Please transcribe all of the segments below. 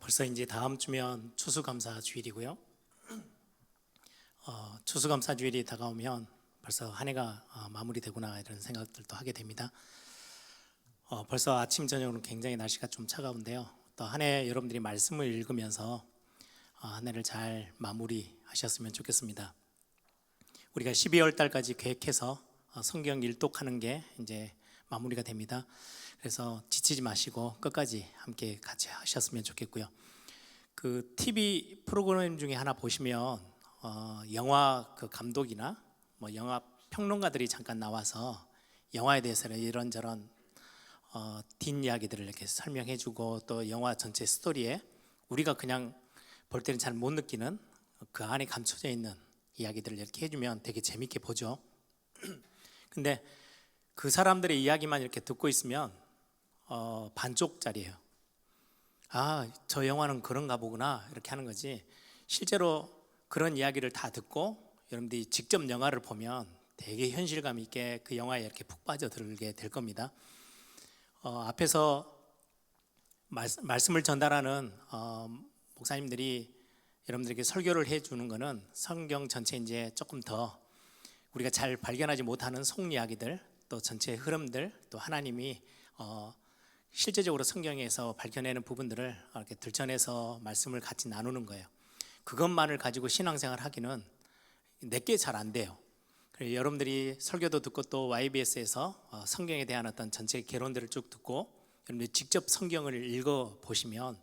벌써 이제 다음 주면 추수감사 주일이고요. 추수감사 주일이 다가오면 벌써 한 해가 마무리되구나 이런 생각들도 하게 됩니다. 벌써 아침 저녁으로 굉장히 날씨가 좀 차가운데요. 또 한 해 여러분들이 말씀을 읽으면서 한 해를 잘 마무리하셨으면 좋겠습니다. 우리가 12월 달까지 계획해서 성경 일독하는 게 이제 마무리가 됩니다. 그래서 지치지 마시고 끝까지 함께 같이 하셨으면 좋겠고요. 그 TV 프로그램 중에 하나 보시면 영화 그 감독이나 뭐 영화 평론가들이 잠깐 나와서 영화에 대해서는 이런저런 뒷이야기들을 이렇게 설명해주고 또 영화 전체 스토리에 우리가 그냥 볼 때는 잘 못 느끼는 그 안에 감춰져 있는 이야기들을 이렇게 해주면 되게 재밌게 보죠. 근데 그 사람들의 이야기만 이렇게 듣고 있으면 반쪽짜리예요. 아, 저 영화는 그런가 보구나 이렇게 하는 거지, 실제로 그런 이야기를 다 듣고 여러분들이 직접 영화를 보면 되게 현실감 있게 그 영화에 이렇게 푹 빠져들게 될 겁니다. 앞에서 말씀을 전달하는 목사님들이 여러분들에게 설교를 해주는 거는 성경 전체 이제 조금 더 우리가 잘 발견하지 못하는 속 이야기들, 또 전체 흐름들, 또 하나님이 실제적으로 성경에서 밝혀내는 부분들을 이렇게 들춰내서 말씀을 같이 나누는 거예요. 그것만을 가지고 신앙생활 하기는 내게 잘 안 돼요. 그래서 여러분들이 설교도 듣고 또 YBS에서 성경에 대한 어떤 전체 개론들을 쭉 듣고 여러분들이 직접 성경을 읽어 보시면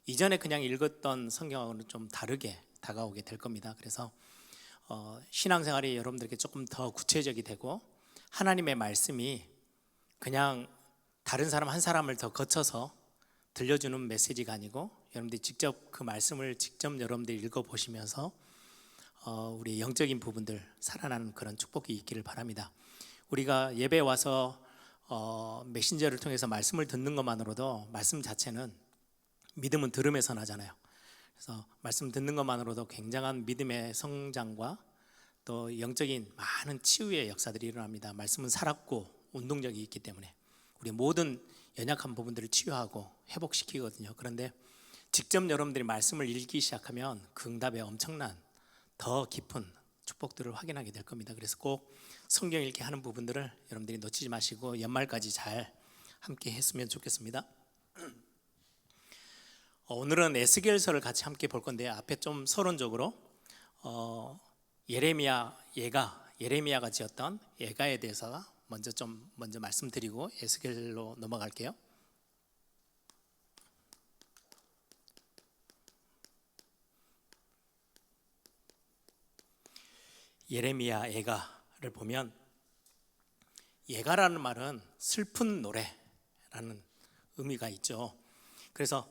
이전에 그냥 읽었던 성경하고는 좀 다르게 다가오게 될 겁니다. 그래서 신앙생활이 여러분들에게 조금 더 구체적이 되고 하나님의 말씀이 그냥 다른 사람 한 사람을 더 거쳐서 들려주는 메시지가 아니고 여러분들이 직접 그 말씀을 직접 여러분들이 읽어보시면서 우리 영적인 부분들 살아나는 그런 축복이 있기를 바랍니다. 우리가 예배에 와서 메신저를 통해서 말씀을 듣는 것만으로도 말씀 자체는 믿음은 들음에서 나잖아요. 그래서 말씀 듣는 것만으로도 굉장한 믿음의 성장과 또 영적인 많은 치유의 역사들이 일어납니다. 말씀은 살았고 운동력이 있기 때문에 우리 모든 연약한 부분들을 치유하고 회복시키거든요. 그런데 직접 여러분들이 말씀을 읽기 시작하면 그 응답에 엄청난 더 깊은 축복들을 확인하게 될 겁니다. 그래서 꼭 성경 읽기 하는 부분들을 여러분들이 놓치지 마시고 연말까지 잘 함께 했으면 좋겠습니다. 오늘은 에스겔서를 같이 함께 볼 건데 앞에 좀 서론적으로 예레미야가 지었던 예가에 대해서 먼저 말씀드리고 에스겔로 넘어갈게요. 예레미야 예가를 보면 예가라는 말은 슬픈 노래라는 의미가 있죠. 그래서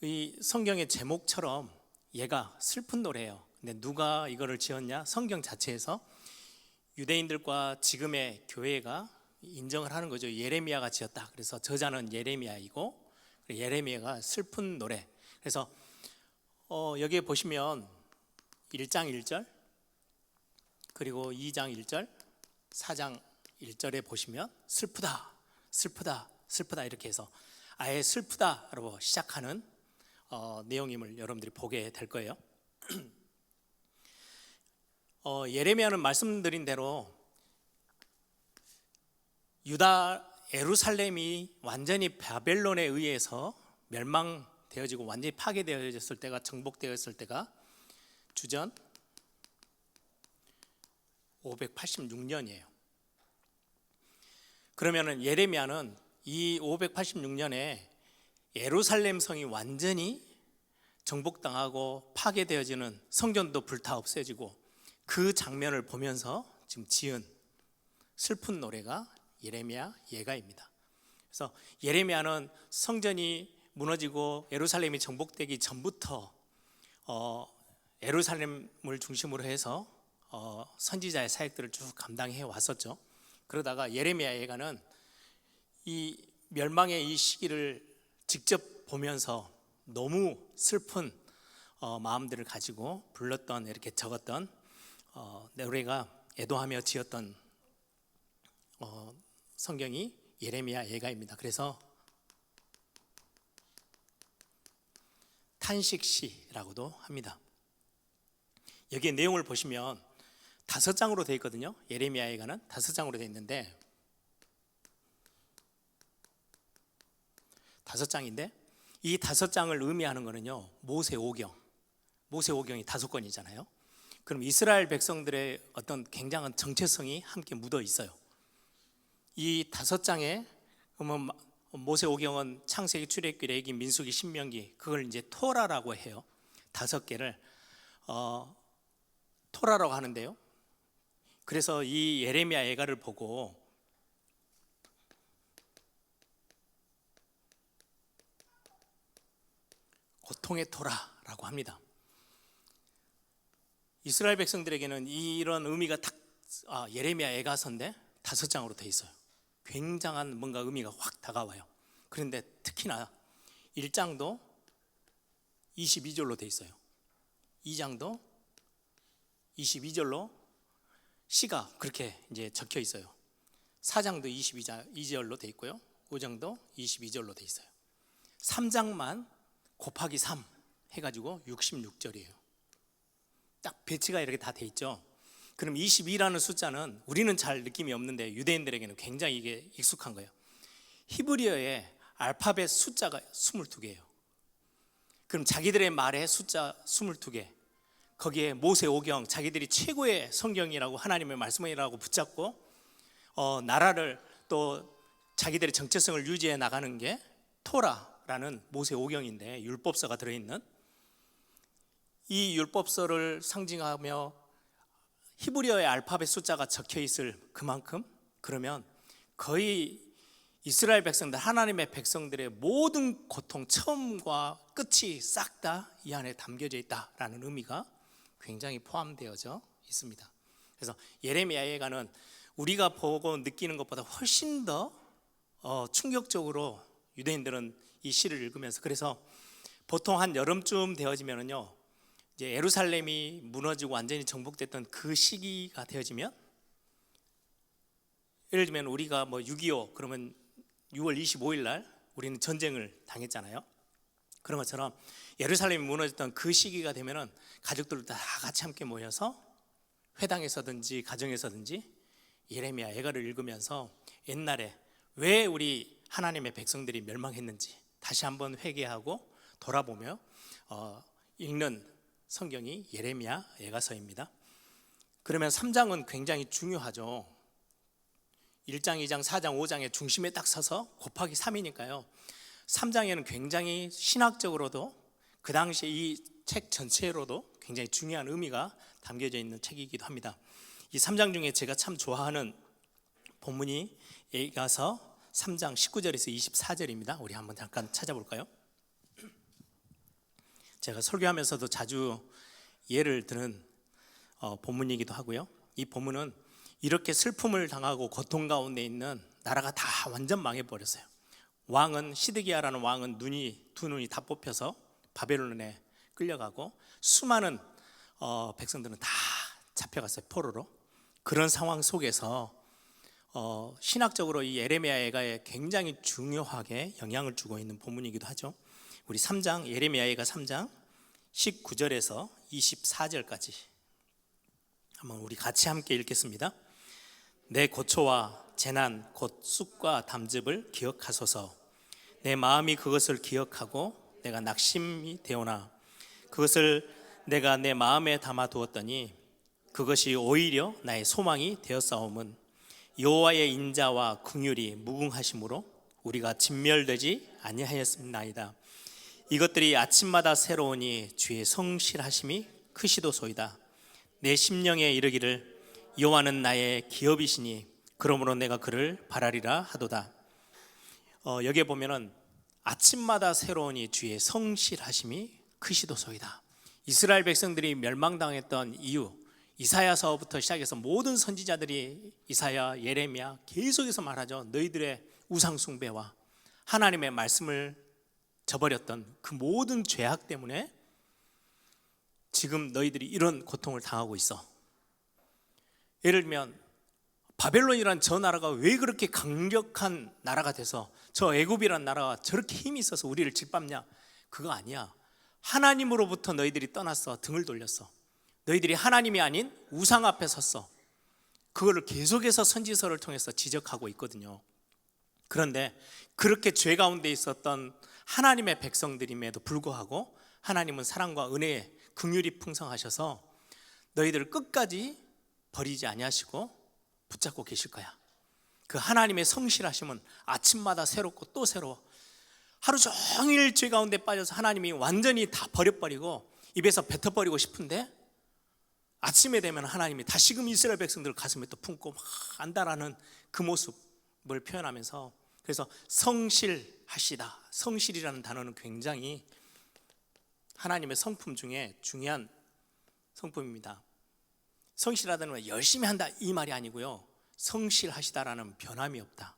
이 성경의 제목처럼 예가 슬픈 노래예요. 근데 누가 이거를 지었냐? 성경 자체에서 유대인들과 지금의 교회가 인정을 하는 거죠. 예레미야가 지었다. 그래서 저자는 예레미야이고 예레미야가 슬픈 노래. 그래서 여기에 보시면 1장 1절 그리고 2장 1절 4장 1절에 보시면 슬프다 슬프다 슬프다 이렇게 해서 아예 슬프다라고 시작하는 내용임을 여러분들이 보게 될 거예요. 예레미야는 말씀드린 대로 유다 예루살렘이 완전히 바벨론에 의해서 멸망되어지고 완전히 파괴되어졌을 때가 정복되었을 때가 주전 586년이에요. 그러면은 예레미야는 이 586년에 예루살렘 성이 완전히 정복당하고 파괴되어지는 성전도 불타 없어지고 그 장면을 보면서 지금 지은 슬픈 노래가 예레미야 예가입니다. 그래서 예레미야는 성전이 무너지고 예루살렘이 정복되기 전부터 예루살렘을 중심으로 해서 선지자의 사역들을 쭉 감당해 왔었죠. 그러다가 예레미야 예가는 이 멸망의 이 시기를 직접 보면서 너무 슬픈 마음들을 가지고 불렀던 이렇게 적었던 노래가 애도하며 지었던 성경이 예레미야 예가입니다. 그래서 탄식시라고도 합니다. 여기에 내용을 보시면 5장으로 되어 있거든요. 예레미야 예가는 5장으로 되어 있는데 5장인데 이 5장을 의미하는 거는요, 모세오경이 5권이잖아요. 그럼 이스라엘 백성들의 어떤 굉장한 정체성이 함께 묻어 있어요. 이 5장에 그러면 모세오경은 창세기, 출애굽기, 레위기, 민수기, 신명기, 그걸 이제 토라라고 해요. 5개를 토라라고 하는데요. 그래서 이 예레미야 예가를 보고 고통의 토라라고 합니다. 이스라엘 백성들에게는 이런 의미가 딱 예레미야 예가서인데 5장으로 돼 있어요. 굉장한 뭔가 의미가 확 다가와요. 그런데 특히나 1장도 22절로 돼 있어요. 2장도 22절로 시가 그렇게 이제 적혀 있어요. 4장도 22절로 돼 있고요. 5장도 22절로 돼 있어요. 3장만 곱하기 3 해가지고 66절이에요. 딱 배치가 이렇게 다 돼 있죠. 그럼 22라는 숫자는 우리는 잘 느낌이 없는데 유대인들에게는 굉장히 이게 익숙한 거예요. 히브리어의 알파벳 숫자가 22개예요. 그럼 자기들의 말에 숫자 22개, 거기에 모세오경, 자기들이 최고의 성경이라고 하나님의 말씀이라고 붙잡고 나라를 또 자기들의 정체성을 유지해 나가는 게 토라라는 모세오경인데, 율법서가 들어있는 이 율법서를 상징하며 히브리어의 알파벳 숫자가 적혀 있을 그만큼, 그러면 거의 이스라엘 백성들, 하나님의 백성들의 모든 고통, 처음과 끝이 싹 다 이 안에 담겨져 있다라는 의미가 굉장히 포함되어져 있습니다. 그래서 예레미야 예가는 우리가 보고 느끼는 것보다 훨씬 더 충격적으로 유대인들은 이 시를 읽으면서, 그래서 보통 한 여름쯤 되어지면은요, 이제 예루살렘이 무너지고 완전히 정복됐던 그 시기가 되어지면, 예를 들면 우리가 6.25 그러면 6월 25일 날 우리는 전쟁을 당했잖아요. 그런 것처럼 예루살렘이 무너졌던 그 시기가 되면은 가족들 다 같이 함께 모여서 회당에서든지 가정에서든지 예레미야 예가를 읽으면서 옛날에 왜 우리 하나님의 백성들이 멸망했는지 다시 한번 회개하고 돌아보며 읽는 성경이 예레미야 예가서입니다. 그러면 3장은 굉장히 중요하죠. 1장, 2장, 4장, 5장의 중심에 딱 서서 곱하기 3이니까요. 3장에는 굉장히 신학적으로도 그 당시에 이 책 전체로도 굉장히 중요한 의미가 담겨져 있는 책이기도 합니다. 이 3장 중에 제가 참 좋아하는 본문이 예가서 3장 19절에서 24절입니다. 우리 한번 잠깐 찾아볼까요? 제가 설교하면서도 자주 예를 드는 본문이기도 하고요. 이 본문은 이렇게 슬픔을 당하고 고통 가운데 있는 나라가 다 완전 망해버렸어요. 왕은 시드기야라는 왕은 두 눈이 다 뽑혀서 바벨론에 끌려가고 수많은 백성들은 다 잡혀갔어요, 포로로. 그런 상황 속에서 신학적으로 이 예레미야 예가에 굉장히 중요하게 영향을 주고 있는 본문이기도 하죠. 우리 3장 예레미야 예가 3장 19절에서 24절까지 한번 우리 같이 함께 읽겠습니다. 내 고초와 재난 곧 쑥과 담즙을 기억하소서. 내 마음이 그것을 기억하고 내가 낙심이 되오나 그것을 내가 내 마음에 담아두었더니 그것이 오히려 나의 소망이 되었사옴은 여호와의 인자와 긍휼이 무궁하심으로 우리가 진멸되지 아니하였나이다. 이것들이 아침마다 새로우니 주의 성실하심이 크시도소이다. 내 심령에 이르기를 여호와는 나의 기업이시니 그러므로 내가 그를 바라리라 하도다. 여기에 보면은 아침마다 새로우니 주의 성실하심이 크시도소이다. 이스라엘 백성들이 멸망당했던 이유, 이사야서부터 시작해서 모든 선지자들이 이사야, 예레미야 계속해서 말하죠. 너희들의 우상 숭배와 하나님의 말씀을 저버렸던 그 모든 죄악 때문에 지금 너희들이 이런 고통을 당하고 있어. 예를 들면 바벨론이란 저 나라가 왜 그렇게 강력한 나라가 돼서 저 애굽이란 나라가 저렇게 힘이 있어서 우리를 짓밟냐? 그거 아니야. 하나님으로부터 너희들이 떠났어. 등을 돌렸어. 너희들이 하나님이 아닌 우상 앞에 섰어. 그거를 계속해서 선지서를 통해서 지적하고 있거든요. 그런데 그렇게 죄 가운데 있었던 하나님의 백성들임에도 불구하고 하나님은 사랑과 은혜에 긍휼이 풍성하셔서 너희들을 끝까지 버리지 아니하시고 붙잡고 계실 거야. 그 하나님의 성실하심은 아침마다 새롭고 또 새로워. 하루 종일 죄 가운데 빠져서 하나님이 완전히 다 버려버리고 입에서 뱉어버리고 싶은데 아침에 되면 하나님이 다시금 이스라엘 백성들을 가슴에 또 품고 막 안다라는 그 모습을 표현하면서, 그래서 성실하시다, 성실이라는 단어는 굉장히 하나님의 성품 중에 중요한 성품입니다. 성실하다는 건 열심히 한다 이 말이 아니고요, 성실하시다라는 변함이 없다,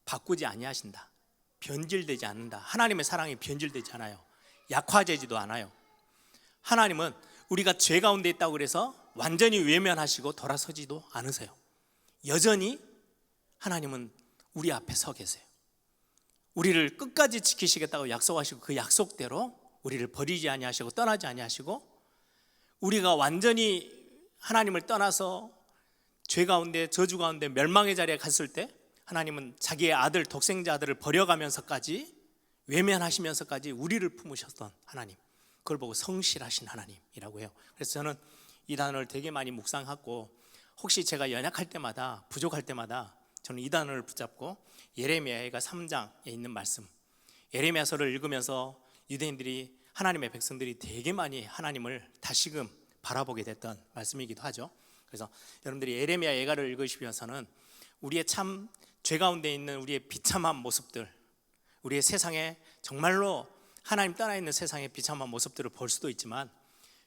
바꾸지 아니하신다, 변질되지 않는다. 하나님의 사랑이 변질되지 않아요. 약화되지도 않아요. 하나님은 우리가 죄 가운데 있다고 그래서 완전히 외면하시고 돌아서지도 않으세요. 여전히 하나님은 우리 앞에 서 계세요. 우리를 끝까지 지키시겠다고 약속하시고 그 약속대로 우리를 버리지 아니하시고 떠나지 아니하시고, 우리가 완전히 하나님을 떠나서 죄 가운데 저주 가운데 멸망의 자리에 갔을 때 하나님은 자기의 아들 독생자 아들을 버려가면서까지 외면하시면서까지 우리를 품으셨던 하나님, 그걸 보고 성실하신 하나님이라고 해요. 그래서 저는 이 단어를 되게 많이 묵상하고, 혹시 제가 연약할 때마다 부족할 때마다 저는 이 단어를 붙잡고 예레미야가 3장에 있는 말씀, 예레미야서를 읽으면서 유대인들이, 하나님의 백성들이 되게 많이 하나님을 다시금 바라보게 됐던 말씀이기도 하죠. 그래서 여러분들이 예레미야 예가를 읽으시면서는 우리의 참 죄 가운데 있는 우리의 비참한 모습들, 우리의 세상에 정말로 하나님 떠나 있는 세상의 비참한 모습들을 볼 수도 있지만,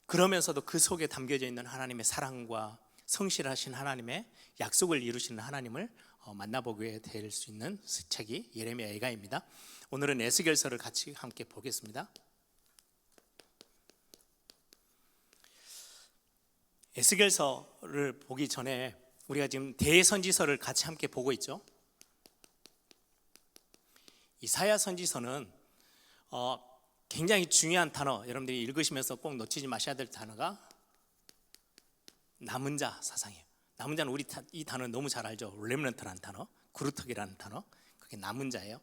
그러면서도 그 속에 담겨져 있는 하나님의 사랑과 성실하신 하나님의 약속을 이루시는 하나님을 만나보게 될 수 있는 책이 예레미야 예가입니다. 오늘은 에스겔서를 같이 함께 보겠습니다. 에스겔서를 보기 전에 우리가 지금 대선지서를 같이 함께 보고 있죠. 이사야 선지서는 굉장히 중요한 단어, 여러분들이 읽으시면서 꼭 놓치지 마셔야 될 단어가 남은 자 사상이에요. 남은 자는 우리 이 단어 너무 잘 알죠. 렘넌트라는 단어, 구루터기라는 단어, 그게 남은 자예요.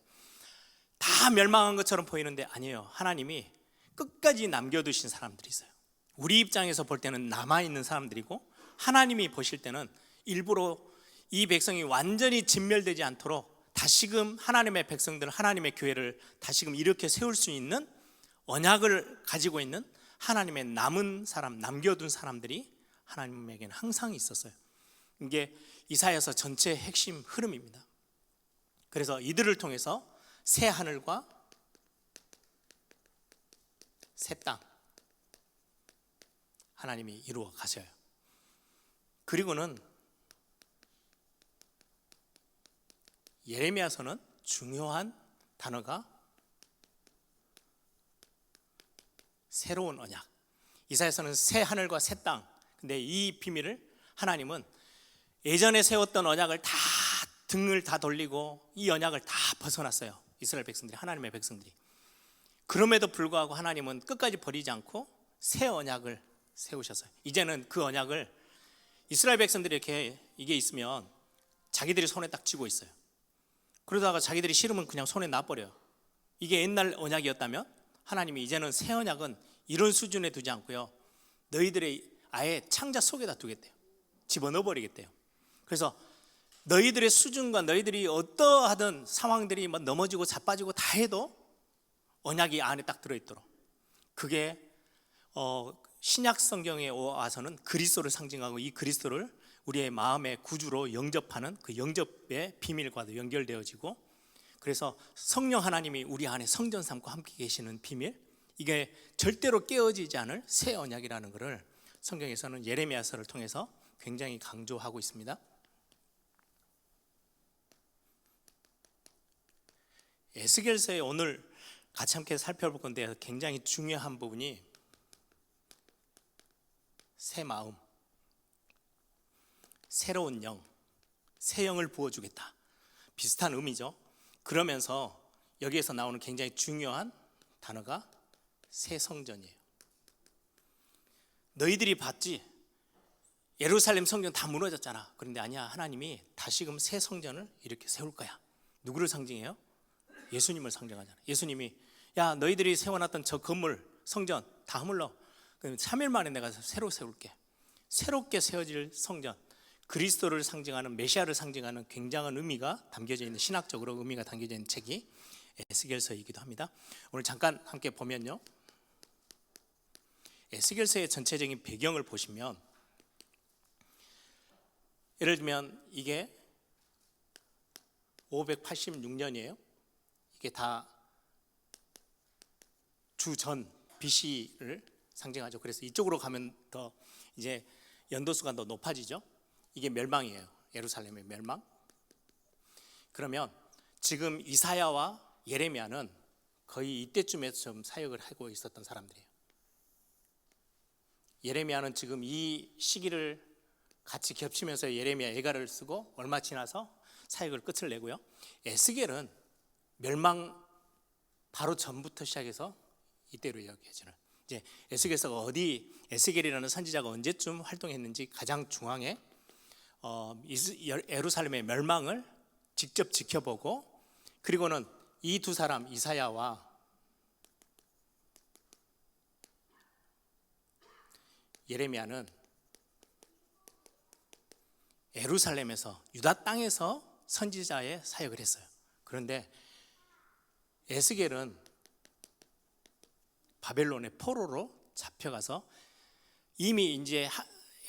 다 멸망한 것처럼 보이는데 아니에요. 하나님이 끝까지 남겨두신 사람들이 있어요. 우리 입장에서 볼 때는 남아있는 사람들이고, 하나님이 보실 때는 일부러 이 백성이 완전히 진멸되지 않도록 다시금 하나님의 백성들, 하나님의 교회를 다시금 이렇게 세울 수 있는 언약을 가지고 있는 하나님의 남은 사람, 남겨둔 사람들이 하나님에게는 항상 있었어요. 이게 이사야서 전체의 핵심 흐름입니다. 그래서 이들을 통해서 새 하늘과 새 땅 하나님이 이루어 가셔요. 그리고는 예레미야서는 중요한 단어가 새로운 언약, 이사야서는 새 하늘과 새 땅. 근데 이 비밀을 하나님은 예전에 세웠던 언약을 다 등을 다 돌리고 이 언약을 다 벗어났어요. 이스라엘 백성들이, 하나님의 백성들이. 그럼에도 불구하고 하나님은 끝까지 버리지 않고 새 언약을 세우셨어요. 이제는 그 언약을 이스라엘 백성들이 이렇게 이게 있으면 자기들이 손에 딱 쥐고 있어요. 그러다가 자기들이 싫으면 그냥 손에 놔버려요. 이게 옛날 언약이었다면 하나님이 이제는 새 언약은 이런 수준에 두지 않고요, 너희들의 아예 창자 속에다 두겠대요. 집어넣어버리겠대요. 그래서 너희들의 수준과 너희들이 어떠하든 상황들이 뭐 넘어지고 자빠지고 다 해도 언약이 안에 딱 들어있도록. 그게 신약 성경에 와서는 그리스도를 상징하고, 이 그리스도를 우리의 마음의 구주로 영접하는 그 영접의 비밀과도 연결되어지고, 그래서 성령 하나님이 우리 안에 성전 삼고 함께 계시는 비밀, 이게 절대로 깨어지지 않을 새 언약이라는 것을 성경에서는 예레미야서를 통해서 굉장히 강조하고 있습니다. 에스겔서에 오늘 같이 함께 살펴볼 건데 굉장히 중요한 부분이 새 마음, 새로운 영, 새 영을 부어주겠다, 비슷한 의미죠. 그러면서 여기에서 나오는 굉장히 중요한 단어가 새 성전이에요. 너희들이 봤지? 예루살렘 성전 다 무너졌잖아. 그런데 아니야, 하나님이 다시금 새 성전을 이렇게 세울 거야. 누구를 상징해요? 예수님을 상징하잖아. 예수님이 야, 너희들이 세워놨던 저 건물, 성전 다 허물러. 3일 만에 내가 새로 세울게. 새롭게 세워질 성전, 그리스도를 상징하는, 메시아를 상징하는 굉장한 의미가 담겨져 있는, 신학적으로 의미가 담겨져 있는 책이 에스겔서이기도 합니다. 오늘 잠깐 함께 보면요, 에스겔서의 전체적인 배경을 보시면, 예를 들면 이게 586년이에요. 이게 다 주전 BC를 상징하죠. 그래서 이쪽으로 가면 더 이제 연도수가 더 높아지죠. 이게 멸망이에요. 예루살렘의 멸망. 그러면 지금 이사야와 예레미야는 거의 이때쯤에 좀 사역을 하고 있었던 사람들이에요. 예레미야는 지금 이 시기를 같이 겹치면서 예레미야 예가를 쓰고 얼마 지나서 사역을 끝을 내고요. 에스겔은 멸망 바로 전부터 시작해서 이때로 이야기해주는, 이제 에스겔서가 어디, 에스겔이라는 선지자가 언제쯤 활동했는지 가장 중앙에 예루살렘의 멸망을 직접 지켜보고, 그리고는 이 두 사람 이사야와 예레미야는 예루살렘에서, 유다 땅에서 선지자의 사역을 했어요. 그런데 에스겔은 바벨론의 포로로 잡혀가서 이미 이제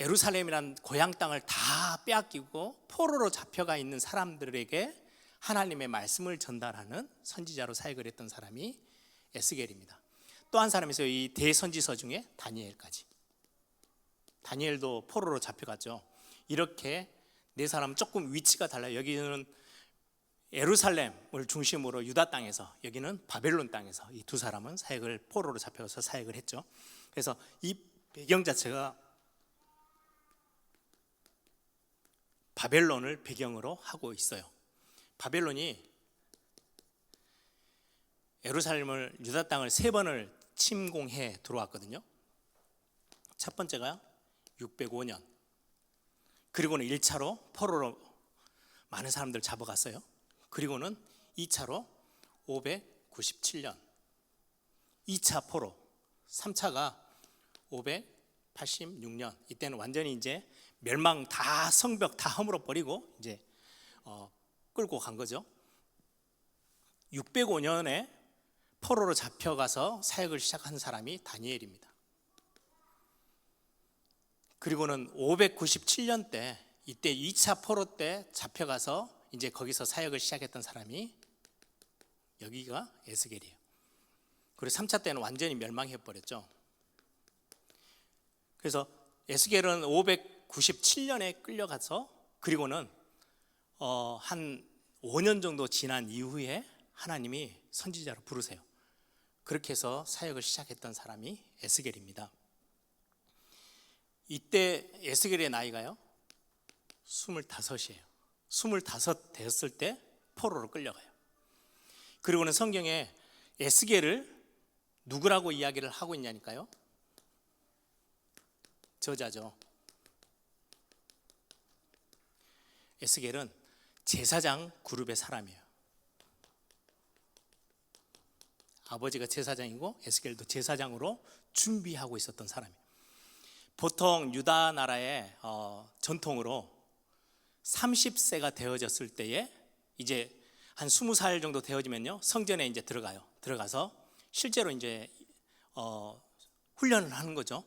예루살렘이란 고향 땅을 다 빼앗기고 포로로 잡혀가 있는 사람들에게 하나님의 말씀을 전달하는 선지자로 사역을 했던 사람이 에스겔입니다. 또 한 사람이 있어요. 이 대선지서 중에 다니엘까지. 다니엘도 포로로 잡혀갔죠. 이렇게 네 사람은 조금 위치가 달라요. 여기는 예루살렘을 중심으로 유다 땅에서, 여기는 바벨론 땅에서 이 두 사람은 사역을, 포로로 잡혀서 사역을 했죠. 그래서 이 배경 자체가 바벨론을 배경으로 하고 있어요. 바벨론이 예루살렘을, 유다 땅을 3번을 침공해 들어왔거든요. 첫 번째가 605년, 그리고는 1차로 포로로 많은 사람들 잡아갔어요. 그리고는 2차로 597년, 2차 포로, 3차가 586년. 이때는 완전히 이제 멸망, 다 성벽 다 허물어 버리고 이제 끌고 간 거죠. 605년에 포로로 잡혀가서 사역을 시작한 사람이 다니엘입니다. 그리고는 597년 때, 이때 2차 포로 때 잡혀가서 이제 거기서 사역을 시작했던 사람이, 여기가 에스겔이에요. 그리고 3차 때는 완전히 멸망해 버렸죠. 그래서 에스겔은 597년에 끌려가서, 그리고는 한 5년 정도 지난 이후에 하나님이 선지자로 부르세요. 그렇게 해서 사역을 시작했던 사람이 에스겔입니다. 이때 에스겔의 나이가요 25이에요. 25 되었을 때 포로로 끌려가요. 그리고는 성경에 에스겔을 누구라고 이야기를 하고 있냐니까요, 저자죠. 에스겔은 제사장 그룹의 사람이에요. 아버지가 제사장이고 에스겔도 제사장으로 준비하고 있었던 사람이에요. 보통 유다 나라의 전통으로 30세가 되어졌을 때에, 이제 한 20살 정도 되어지면요 성전에 이제 들어가서 실제로 이제 훈련을 하는 거죠.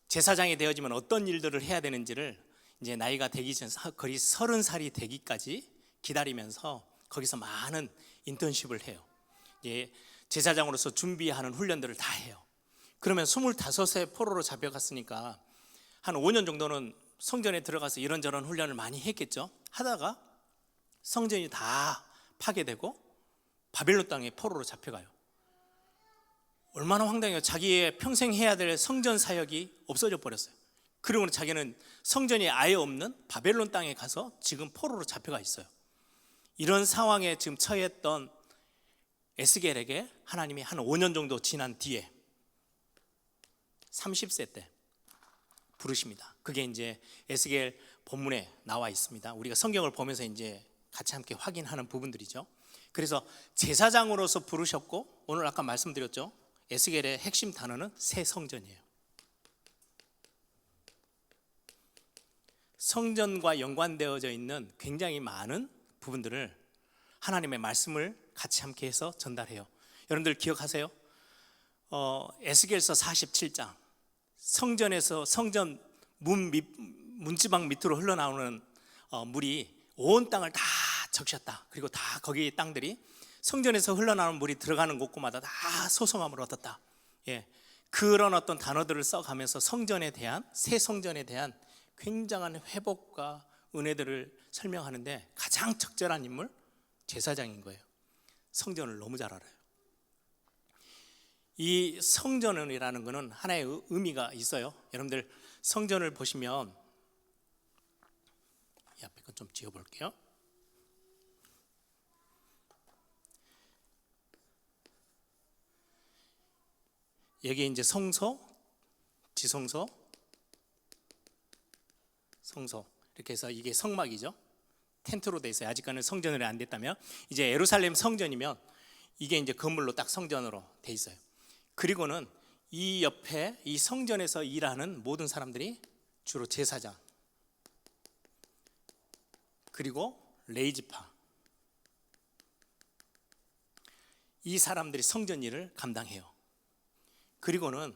제사장이 되어지면 어떤 일들을 해야 되는지를 이제 나이가 되기 전, 거의 30살이 되기까지 기다리면서 거기서 많은 인턴십을 해요. 예, 제사장으로서 준비하는 훈련들을 다 해요. 그러면 25세 포로로 잡혀갔으니까 한 5년 정도는 성전에 들어가서 이런저런 훈련을 많이 했겠죠. 하다가 성전이 다 파괴되고 바벨론 땅에 포로로 잡혀가요. 얼마나 황당해요. 자기의 평생 해야 될 성전 사역이 없어져 버렸어요. 그리고는 자기는 성전이 아예 없는 바벨론 땅에 가서 지금 포로로 잡혀가 있어요. 이런 상황에 지금 처했던 에스겔에게 하나님이 한 5년 정도 지난 뒤에 30세 때 부르십니다. 그게 이제 에스겔 본문에 나와 있습니다. 우리가 성경을 보면서 이제 같이 함께 확인하는 부분들이죠. 그래서 제사장으로서 부르셨고, 오늘 아까 말씀드렸죠. 에스겔의 핵심 단어는 새 성전이에요. 성전과 연관되어져 있는 굉장히 많은 부분들을 하나님의 말씀을 같이 함께 해서 전달해요. 여러분들 기억하세요? 에스겔서 47장 성전에서 성전 문지방 밑으로 흘러나오는 물이 온 땅을 다 적셨다. 그리고 다 거기 땅들이 성전에서 흘러나오는 물이 들어가는 곳곳마다 다 소성함을 얻었다. 예, 그런 어떤 단어들을 써가면서 성전에 대한, 새 성전에 대한 굉장한 회복과 은혜들을 설명하는데 가장 적절한 인물 제사장인 거예요. 성전을 너무 잘 알아요. 이 성전이라는 것은 하나의 의미가 있어요. 여러분들 성전을 보시면, 이 앞에 거 좀 지워볼게요. 여기 이제 성소, 지성소, 성소, 이렇게 해서 이게 성막이죠. 텐트로 돼 있어요. 아직까지는 성전으로 안 됐다면, 이제 예루살렘 성전이면 이게 이제 건물로 딱 성전으로 돼 있어요. 그리고는 이 옆에 이 성전에서 일하는 모든 사람들이 주로 제사장, 그리고 레이지파, 이 사람들이 성전 일을 감당해요. 그리고는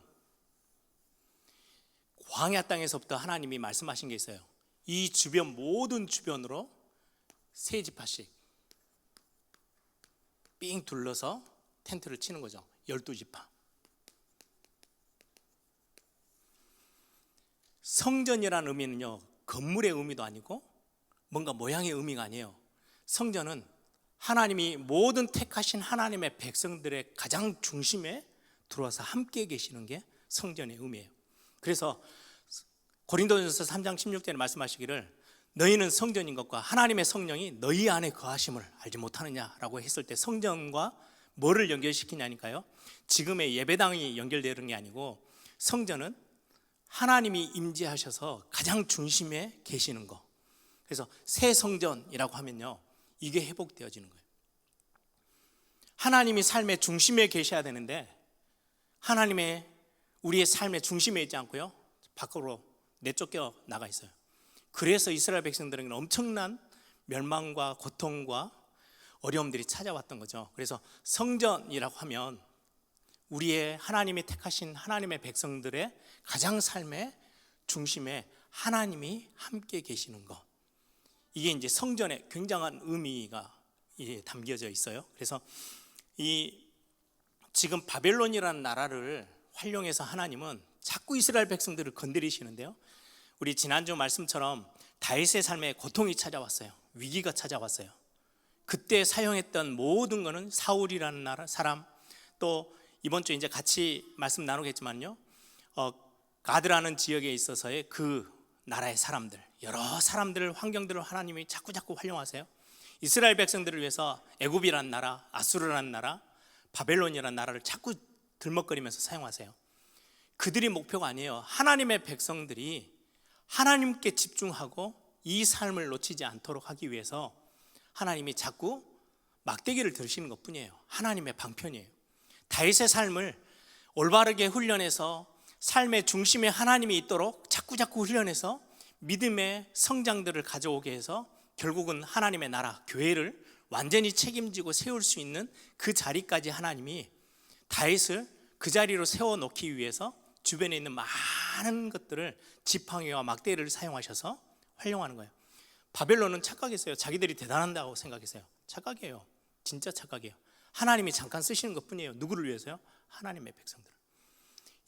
광야 땅에서부터 하나님이 말씀하신 게 있어요. 이 주변 모든 주변으로 세 지파씩 삥 둘러서 텐트를 치는 거죠. 12지파. 성전이라는 의미는요, 건물의 의미도 아니고 뭔가 모양의 의미가 아니에요. 성전은 하나님이 모든 택하신 하나님의 백성들의 가장 중심에 들어와서 함께 계시는 게 성전의 의미예요. 그래서 고린도전서 3장 16절에 말씀하시기를 너희는 성전인 것과 하나님의 성령이 너희 안에 거하심을 알지 못하느냐라고 했을 때 성전과 뭐를 연결시키냐니까요, 지금의 예배당이 연결되는 게 아니고 성전은 하나님이 임재하셔서 가장 중심에 계시는 거. 그래서 새 성전이라고 하면요, 이게 회복되어지는 거예요. 하나님이 삶의 중심에 계셔야 되는데 하나님의 우리의 삶의 중심에 있지 않고요, 밖으로 내쫓겨 나가 있어요. 그래서 이스라엘 백성들에게는 엄청난 멸망과 고통과 어려움들이 찾아왔던 거죠. 그래서 성전이라고 하면 우리의 하나님이 택하신 하나님의 백성들의 가장 삶의 중심에 하나님이 함께 계시는 것, 이게 이제 성전에 굉장한 의미가 담겨져 있어요. 그래서 이 지금 바벨론이라는 나라를 활용해서 하나님은 자꾸 이스라엘 백성들을 건드리시는데요, 우리 지난주 말씀처럼 다윗의 삶에 고통이 찾아왔어요. 위기가 찾아왔어요. 그때 사용했던 모든 것은 사울이라는 사람, 또 이번 주에 이제 같이 말씀 나누겠지만요, 가드라는 지역에 있어서의 그 나라의 사람들, 여러 사람들, 환경들을 하나님이 자꾸 활용하세요. 이스라엘 백성들을 위해서 애굽이라는 나라, 아수르라는 나라, 바벨론이라는 나라를 자꾸 들먹거리면서 사용하세요. 그들이 목표가 아니에요. 하나님의 백성들이 하나님께 집중하고 이 삶을 놓치지 않도록 하기 위해서 하나님이 자꾸 막대기를 들으시는 것뿐이에요. 하나님의 방편이에요. 다윗의 삶을 올바르게 훈련해서 삶의 중심에 하나님이 있도록 자꾸 훈련해서 믿음의 성장들을 가져오게 해서 결국은 하나님의 나라, 교회를 완전히 책임지고 세울 수 있는 그 자리까지 하나님이 다윗을 그 자리로 세워놓기 위해서 주변에 있는 많은 것들을 지팡이와 막대기를 사용하셔서 활용하는 거예요. 바벨론은 착각했어요. 자기들이 대단한다고 생각했어요. 착각이에요. 진짜 착각이에요. 하나님이 잠깐 쓰시는 것뿐이에요. 누구를 위해서요? 하나님의 백성들.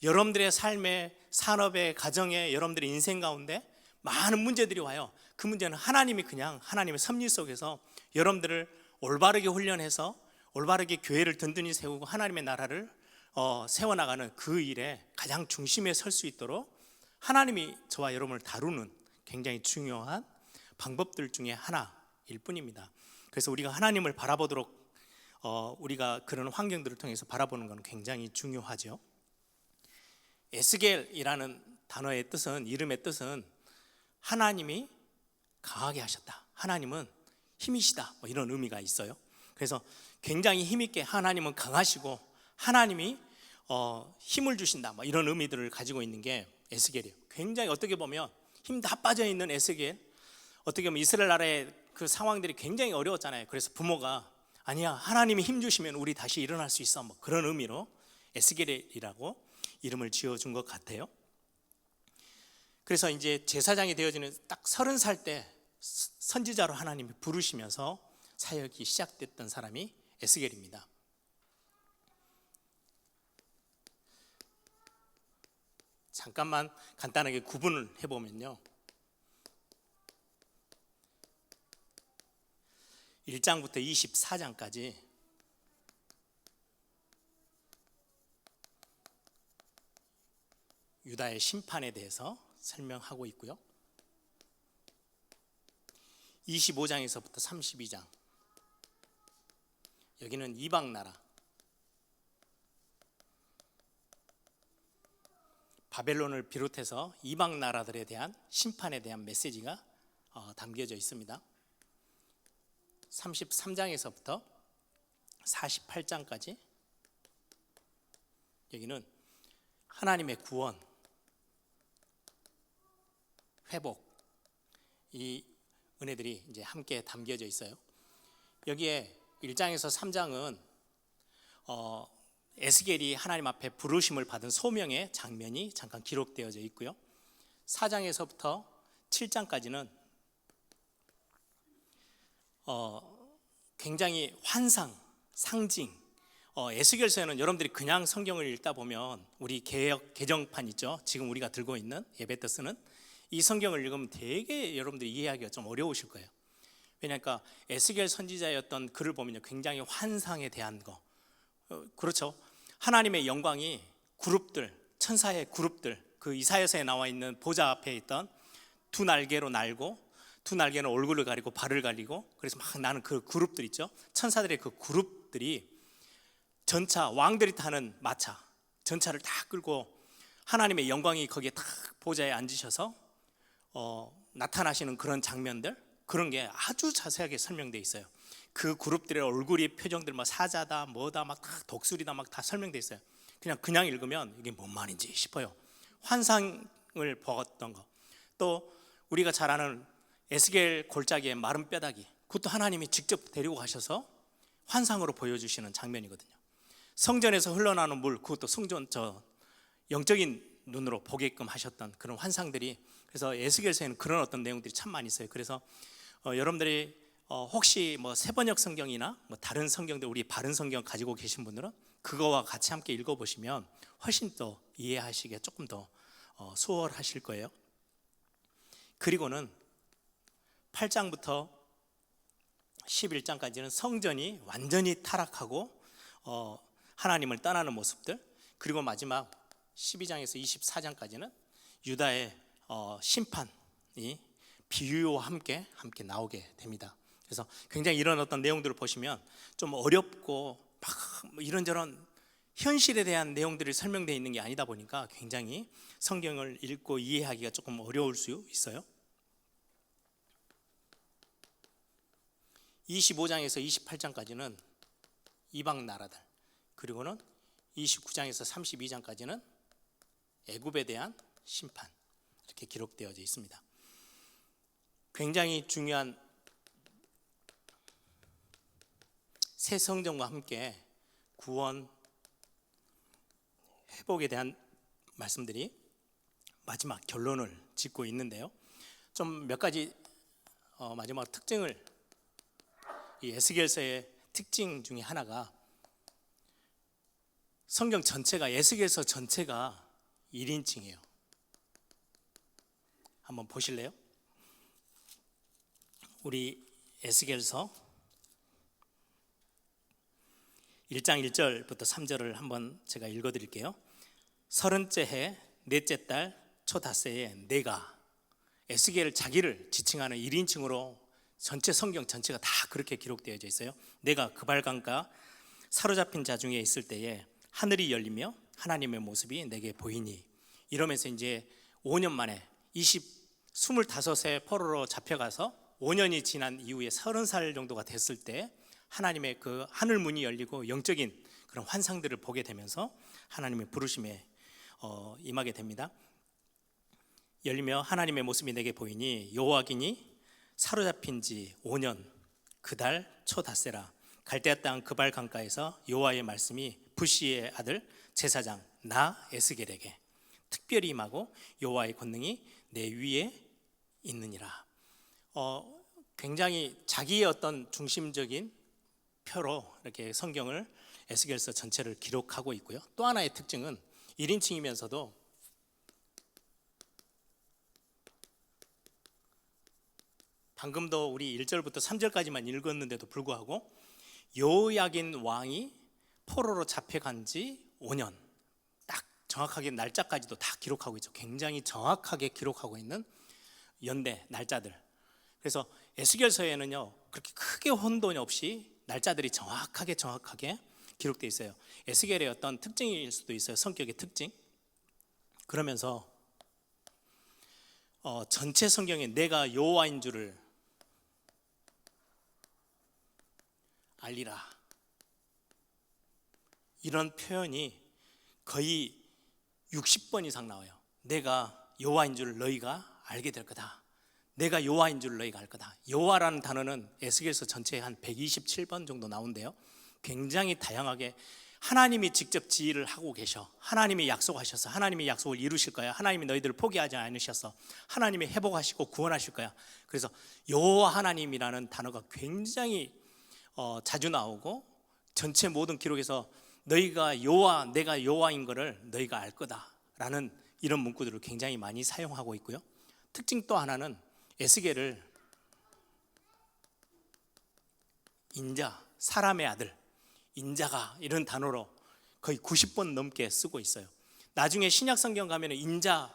여러분들의 삶의 산업의 가정에 여러분들의 인생 가운데 많은 문제들이 와요. 그 문제는 하나님이 그냥 하나님의 섭리 속에서 여러분들을 올바르게 훈련해서 올바르게 교회를 든든히 세우고 하나님의 나라를 세워나가는 그 일에 가장 중심에 설 수 있도록 하나님이 저와 여러분을 다루는 굉장히 중요한 방법들 중에 하나일 뿐입니다. 그래서 우리가 하나님을 바라보도록 우리가 그런 환경들을 통해서 바라보는 건 굉장히 중요하죠. 에스겔이라는 단어의 뜻은, 이름의 뜻은 하나님이 강하게 하셨다, 하나님은 힘이시다, 뭐 이런 의미가 있어요. 그래서 굉장히 힘있게 하나님은 강하시고 하나님이 힘을 주신다, 뭐 이런 의미들을 가지고 있는 게 에스겔이에요. 굉장히 어떻게 보면 힘 다 빠져 있는 에스겔, 어떻게 보면 이스라엘 나라의 그 상황들이 굉장히 어려웠잖아요. 그래서 부모가 아니야, 하나님이 힘 주시면 우리 다시 일어날 수 있어, 뭐 그런 의미로 에스겔이라고 이름을 지어준 것 같아요. 그래서 이제 제사장이 되어지는 딱 30살 때 선지자로 하나님이 부르시면서 사역이 시작됐던 사람이 에스겔입니다. 잠깐만 간단하게 구분을 해보면요, 1장부터 24장까지 유다의 심판에 대해서 설명하고 있고요, 25장에서부터 32장 여기는 이방 나라 바벨론을 비롯해서 이방 나라들에 대한 심판에 대한 메시지가 담겨져 있습니다. 33장에서부터 48장까지 여기는 하나님의 구원, 회복, 이 은혜들이 이제 함께 담겨져 있어요. 여기에 1장에서 3장은 에스겔이 하나님 앞에 부르심을 받은 소명의 장면이 잠깐 기록되어져 있고요, 4장에서부터 7장까지는 굉장히 환상, 상징, 에스겔서에는 여러분들이 그냥 성경을 읽다 보면 우리 개정판 있죠, 지금 우리가 들고 있는 예배 때 쓰는 이 성경을 읽으면 되게 여러분들이 이해하기가 좀 어려우실 거예요. 왜냐하면 에스겔 선지자였던 글을 보면요, 굉장히 환상에 대한 거, 그렇죠. 하나님의 영광이 그룹들, 천사의 그룹들, 그 이사야서에 나와 있는 보좌 앞에 있던 두 날개로 날고, 두 날개는 얼굴을 가리고 발을 가리고, 그래서 막 나는 그 그룹들 있죠, 천사들의 그 그룹들이 전차, 왕들이 타는 마차, 전차를 다 끌고 하나님의 영광이 거기에 딱 보좌에 앉으셔서 나타나시는 그런 장면들, 그런 게 아주 자세하게 설명되어 있어요. 그 그룹들의 얼굴이, 표정들, 막 사자다, 뭐다, 막 다 독수리다, 막 다 설명되어 있어요. 그냥 읽으면 이게 뭔 말인지 싶어요. 환상을 보았던 거, 또 우리가 잘 아는 에스겔 골짜기의 마른 뼈다귀, 그것도 하나님이 직접 데리고 가셔서 환상으로 보여주시는 장면이거든요. 성전에서 흘러나오는 물, 그것도 성전 영적인 눈으로 보게끔 하셨던 그런 환상들이, 그래서 에스겔서에는 그런 어떤 내용들이 참 많이 있어요. 그래서 여러분들이 혹시 뭐 세번역 성경이나 뭐 다른 성경들, 우리 바른 성경 가지고 계신 분들은 그거와 같이 함께 읽어보시면 훨씬 더 이해하시기에 조금 더 수월하실 거예요. 그리고는 8장부터 11장까지는 성전이 완전히 타락하고 하나님을 떠나는 모습들, 그리고 마지막 12장에서 24장까지는 유다의 심판이 비유와 함께 나오게 됩니다. 그래서 굉장히 이런 어떤 내용들을 보시면 좀 어렵고 막 이런저런 현실에 대한 내용들이 설명되어 있는 게 아니다 보니까 굉장히 성경을 읽고 이해하기가 조금 어려울 수 있어요. 25장에서 28장까지는 이방 나라들, 그리고는 29장에서 32장까지는 애굽에 대한 심판, 이렇게 기록되어져 있습니다. 굉장히 중요한 새 성전과 함께 구원, 회복에 대한 말씀들이 마지막 결론을 짓고 있는데요, 좀 몇 가지 마지막 특징을, 이 에스겔서의 특징 중에 하나가 성경 전체가, 에스겔서 전체가 1인칭이에요. 한번 보실래요? 우리 에스겔서 1장 1절부터 3절을 한번 제가 읽어드릴게요. 30째 해 넷째 달 초닷새에 내가, 에스겔 자기를 지칭하는 1인칭으로 전체 성경 전체가 다 그렇게 기록되어져 있어요. 내가 그발강가 사로잡힌 자 중에 있을 때에 하늘이 열리며 하나님의 모습이 내게 보이니 이러면서 이제 5년 만에 25세 포로로 잡혀가서 5년이 지난 이후에 30살 정도가 됐을 때 하나님의 그 하늘 문이 열리고 영적인 그런 환상들을 보게 되면서 하나님의 부르심에 임하게 됩니다. 열리며 하나님의 모습이 내게 보이니 여호와기니 사로잡힌 지 5년 그달 초닷새라. 갈대아 땅 그발 강가에서 여호와의 말씀이 부시의 아들 제사장 나 에스겔에게 특별히 임하고 여호와의 권능이 내 위에 있느니라. 굉장히 자기의 어떤 중심적인 표로 이렇게 성경을 에스겔서 전체를 기록하고 있고요. 또 하나의 특징은 1인칭이면서도 방금도 우리 1절부터 3절까지만 읽었는데도 불구하고 여호야긴 왕이 포로로 잡혀간 지 5년 딱 정확하게 날짜까지도 다 기록하고 있죠. 굉장히 정확하게 기록하고 있는 연대 날짜들. 그래서 에스겔서에는요 그렇게 크게 혼돈이 없이 날짜들이 정확하게 기록되어 있어요. 에스겔의 어떤 특징일 수도 있어요. 성격의 특징. 그러면서 전체 성경에 내가 여호와인 줄을 알리라, 이런 표현이 거의 60번 이상 나와요. 내가 여호와인 줄 너희가 알게 될 거다. 내가 여호와인 줄 너희가 알 거다. 여호와라는 단어는 에스겔서 전체에 한 127번 정도 나오는데요, 굉장히 다양하게 하나님이 직접 지휘를 하고 계셔. 하나님이 약속하셔서 하나님이 약속을 이루실 거야. 하나님이 너희들을 포기하지 않으셔서 하나님이 회복하시고 구원하실 거야. 그래서 여호와 하나님이라는 단어가 굉장히 자주 나오고 전체 모든 기록에서 너희가 여호와, 내가 여호와인 것을 너희가 알 거다라는 이런 문구들을 굉장히 많이 사용하고 있고요. 특징 또 하나는 에스겔을 인자, 사람의 아들, 인자가 이런 단어로 거의 90번 넘게 쓰고 있어요. 나중에 신약 성경 가면 인자,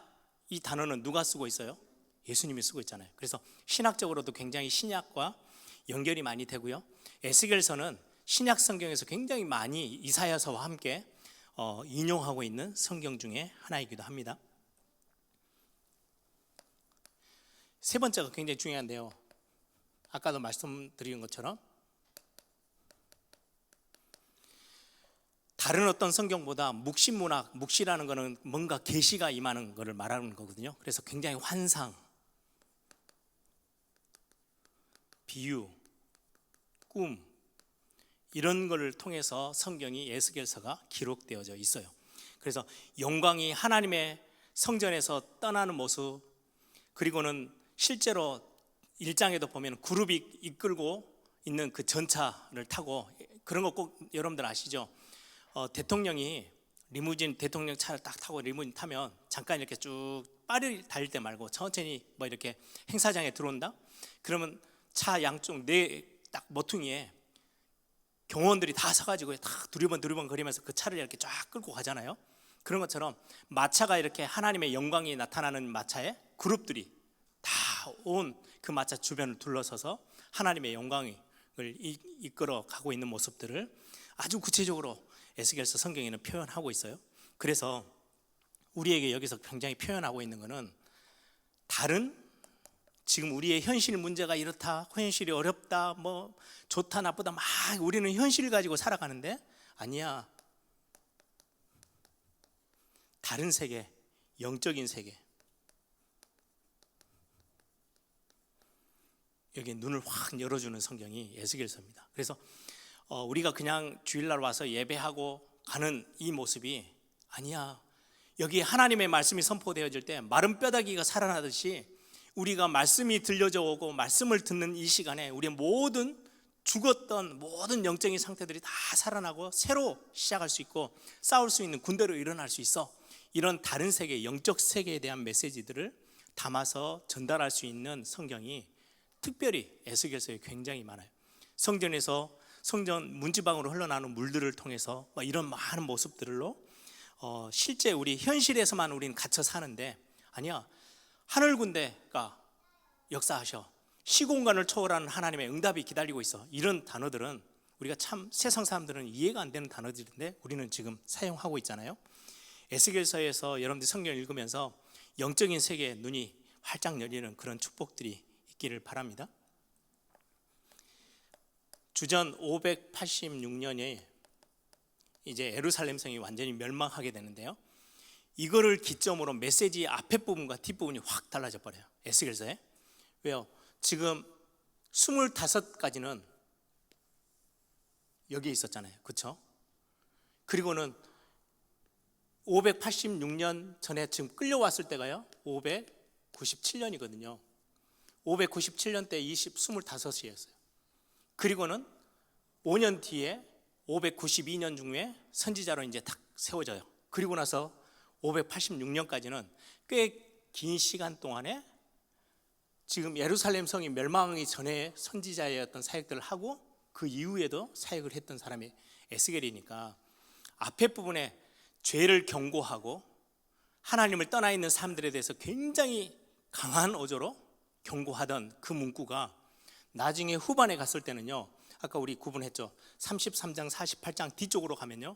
이 단어는 누가 쓰고 있어요? 예수님이 쓰고 있잖아요. 그래서 신학적으로도 굉장히 신약과 연결이 많이 되고요. 에스겔서는 신약 성경에서 굉장히 많이 이사야서와 함께 인용하고 있는 성경 중에 하나이기도 합니다. 세 번째가 굉장히 중요한데요, 아까도 말씀드린 것처럼 다른 어떤 성경보다 묵시문학, 묵시라는 것은 뭔가 계시가 임하는 것을 말하는 거거든요. 그래서 굉장히 환상, 비유, 꿈, 이런 것을 통해서 성경이 에스겔서가 기록되어져 있어요. 그래서 영광이 하나님의 성전에서 떠나는 모습, 그리고는 실제로 1장에도 보면 그룹이 이끌고 있는 그 전차를 타고, 그런 거 꼭 여러분들 아시죠? 대통령이 리무진, 대통령 차를 딱 타고 리무진 타면 잠깐 이렇게 쭉 빠르게 달릴 때 말고 천천히 뭐 이렇게 행사장에 들어온다? 그러면 차 양쪽 네 딱 모퉁이에 경호원들이 다 서가지고 딱 두리번 거리면서 그 차를 이렇게 쫙 끌고 가잖아요. 그런 것처럼 마차가 이렇게 하나님의 영광이 나타나는 마차에 그룹들이 다 온 그 마차 주변을 둘러서서 하나님의 영광을 이끌어 가고 있는 모습들을 아주 구체적으로 에스겔서 성경에는 표현하고 있어요. 그래서 우리에게 여기서 굉장히 표현하고 있는 것은 다른, 지금 우리의 현실 문제가 이렇다, 현실이 어렵다, 뭐 좋다 나쁘다 막 우리는 현실을 가지고 살아가는데, 아니야, 다른 세계, 영적인 세계, 여기에 눈을 확 열어주는 성경이 에스겔서입니다. 그래서 우리가 그냥 주일날 와서 예배하고 가는 이 모습이 아니야, 여기 하나님의 말씀이 선포되어질 때 마른 뼈다귀가 살아나듯이 우리가 말씀이 들려져 오고 말씀을 듣는 이 시간에 우리의 모든 죽었던 모든 영적인 상태들이 다 살아나고 새로 시작할 수 있고 싸울 수 있는 군대로 일어날 수 있어. 이런 다른 세계, 영적 세계에 대한 메시지들을 담아서 전달할 수 있는 성경이 특별히 에스겔서에 굉장히 많아요. 성전에서 성전 문지방으로 흘러나오는 물들을 통해서 이런 많은 모습들로 실제 우리 현실에서만 우리는 갇혀 사는데, 아니야, 하늘 군대가 역사하셔. 시공간을 초월하는 하나님의 응답이 기다리고 있어. 이런 단어들은 우리가 참 세상 사람들은 이해가 안 되는 단어들인데 우리는 지금 사용하고 있잖아요. 에스겔서에서 여러분들이 성경을 읽으면서 영적인 세계의 눈이 활짝 열리는 그런 축복들이 있기를 바랍니다. 주전 586년에 이제 예루살렘 성이 완전히 멸망하게 되는데요. 이거를 기점으로 메시지 앞에 부분과 뒷부분이 확 달라져 버려요. 에스겔서에. 왜요? 지금 25가지는 여기에 있었잖아요. 그렇죠? 그리고는 586년 전에 지금 끌려왔을 때가요 597년이거든요 597년 때 25이었어요. 그리고는 5년 뒤에 592년 중에 선지자로 이제 딱 세워져요. 그리고 나서 586년까지는 꽤 긴 시간 동안에 지금 예루살렘 성이 멸망하기 전에 선지자의 어떤 사역들을 하고 그 이후에도 사역을 했던 사람이 에스겔이니까 앞에 부분에 죄를 경고하고 하나님을 떠나 있는 사람들에 대해서 굉장히 강한 어조로 경고하던 그 문구가 나중에 후반에 갔을 때는요, 아까 우리 구분했죠. 33장 48장 뒤쪽으로 가면요,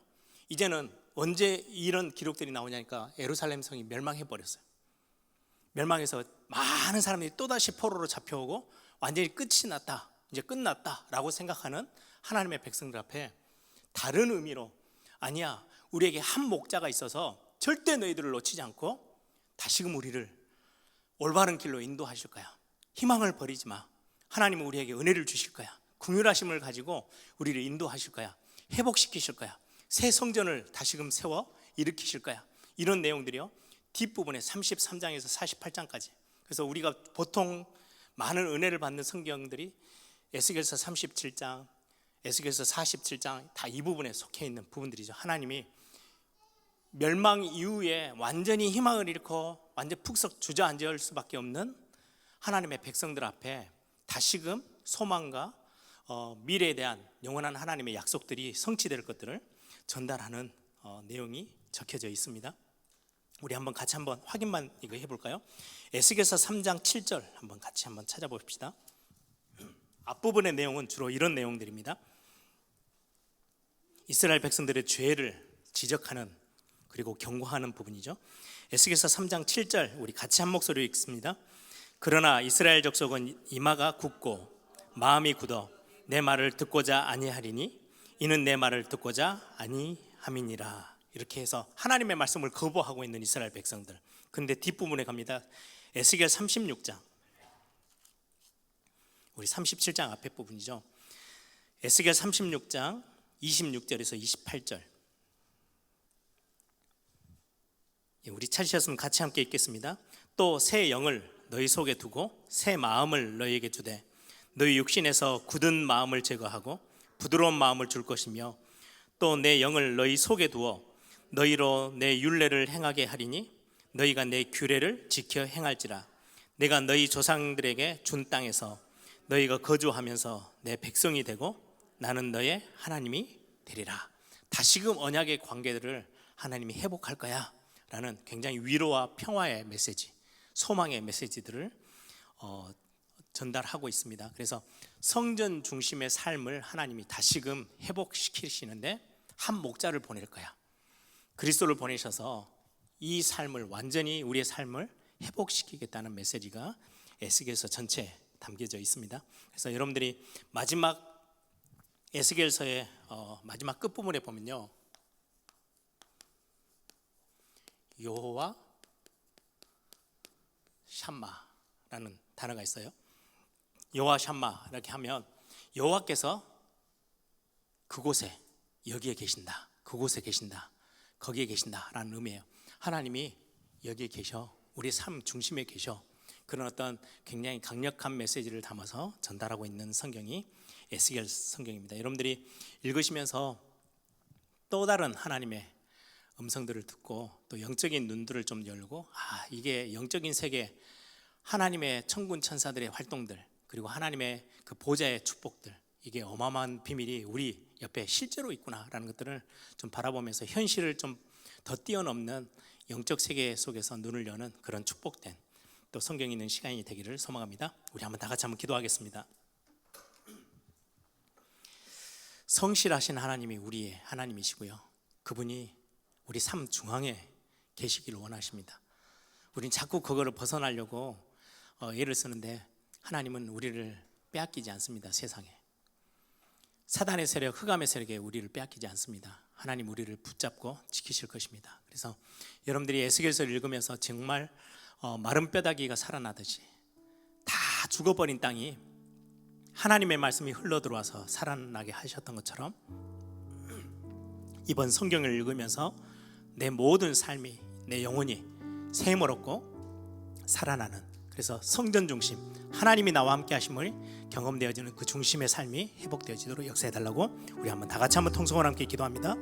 이제는 언제 이런 기록들이 나오냐니까 예루살렘 성이 멸망해 버렸어요. 멸망해서 많은 사람들이 또다시 포로로 잡혀오고 완전히 끝이 났다, 이제 끝났다 라고 생각하는 하나님의 백성들 앞에 다른 의미로, 아니야, 우리에게 한 목자가 있어서 절대 너희들을 놓치지 않고 다시금 우리를 올바른 길로 인도하실 거야. 희망을 버리지 마. 하나님은 우리에게 은혜를 주실 거야. 긍휼하심을 가지고 우리를 인도하실 거야. 회복시키실 거야. 새 성전을 다시금 세워 일으키실 거야. 이런 내용들이요, 뒷부분에 33장에서 48장까지. 그래서 우리가 보통 많은 은혜를 받는 성경들이 에스겔서 37장, 에스겔서 47장 다 이 부분에 속해 있는 부분들이죠. 하나님이 멸망 이후에 완전히 희망을 잃고 완전 푹석 주저앉을 수밖에 없는 하나님의 백성들 앞에 다시금 소망과 미래에 대한 영원한 하나님의 약속들이 성취될 것들을 전달하는 내용이 적혀져 있습니다. 우리 한번 같이 한번 확인만 이거 해볼까요? 에스겔서 3장 7절 한번 같이 한번 찾아봅시다. 앞부분의 내용은 주로 이런 내용들입니다. 이스라엘 백성들의 죄를 지적하는 그리고 경고하는 부분이죠. 에스겔서 3장 7절 우리 같이 한 목소리로 읽습니다. 그러나 이스라엘 족속은 이마가 굳고 마음이 굳어 내 말을 듣고자 아니하리니 이는 내 말을 듣고자 아니함이니라. 이렇게 해서 하나님의 말씀을 거부하고 있는 이스라엘 백성들. 근데 뒷부분에 갑니다. 에스겔 36장, 우리 37장 앞에 부분이죠. 에스겔 36장 26절에서 28절, 우리 찾으셨으면 같이 함께 읽겠습니다. 또 새 영을 너희 속에 두고 새 마음을 너희에게 주되 너희 육신에서 굳은 마음을 제거하고 부드러운 마음을 줄 것이며 또 내 영을 너희 속에 두어 너희로 내 율례를 행하게 하리니 너희가 내 규례를 지켜 행할지라. 내가 너희 조상들에게 준 땅에서 너희가 거주하면서 내 백성이 되고 나는 너의 하나님이 되리라. 다시금 언약의 관계들을 하나님이 회복할 거야 라는 굉장히 위로와 평화의 메시지, 소망의 메시지들을 전달하고 있습니다. 그래서 성전 중심의 삶을 하나님이 다시금 회복시키시는데 한 목자를 보낼 거야. 그리스도를 보내셔서 이 삶을 완전히 우리의 삶을 회복시키겠다는 메시지가 에스겔서 전체에 담겨져 있습니다. 그래서 여러분들이 마지막 에스겔서의 마지막 끝부분에 보면요, 여호와 샴마라는 단어가 있어요. 여호와 샴마 이렇게 하면 여호와께서 그곳에, 여기에 계신다, 그곳에 계신다, 거기에 계신다라는 의미예요. 하나님이 여기에 계셔, 우리 삶 중심에 계셔. 그런 어떤 굉장히 강력한 메시지를 담아서 전달하고 있는 성경이 에스겔 성경입니다. 여러분들이 읽으시면서 또 다른 하나님의 음성들을 듣고 또 영적인 눈들을 좀 열고, 이게 영적인 세계, 하나님의 천군 천사들의 활동들, 그리고 하나님의 그 보좌의 축복들, 이게 어마어마한 비밀이 우리 옆에 실제로 있구나라는 것들을 좀 바라보면서 현실을 좀 더 뛰어넘는 영적 세계 속에서 눈을 여는 그런 축복된 또 성경 읽는 시간이 되기를 소망합니다. 우리 한번 다 같이 한번 기도하겠습니다. 성실하신 하나님이 우리의 하나님이시고요, 그분이 우리 삶 중앙에 계시기를 원하십니다. 우린 자꾸 그거를 벗어나려고 애를 쓰는데 하나님은 우리를 빼앗기지 않습니다. 세상에 사단의 세력, 흑암의 세력에 우리를 빼앗기지 않습니다. 하나님 우리를 붙잡고 지키실 것입니다. 그래서 여러분들이 에스겔서를 읽으면서 정말 마른 뼈다귀가 살아나듯이 다 죽어버린 땅이 하나님의 말씀이 흘러들어와서 살아나게 하셨던 것처럼 이번 성경을 읽으면서 내 모든 삶이, 내 영혼이 샘을 얻고 살아나는, 그래서 성전 중심, 하나님이 나와 함께 하심을 경험되어지는 그 중심의 삶이 회복되어지도록 역사해달라고 우리 한번 다 같이 한번 통성을 함께 기도합니다.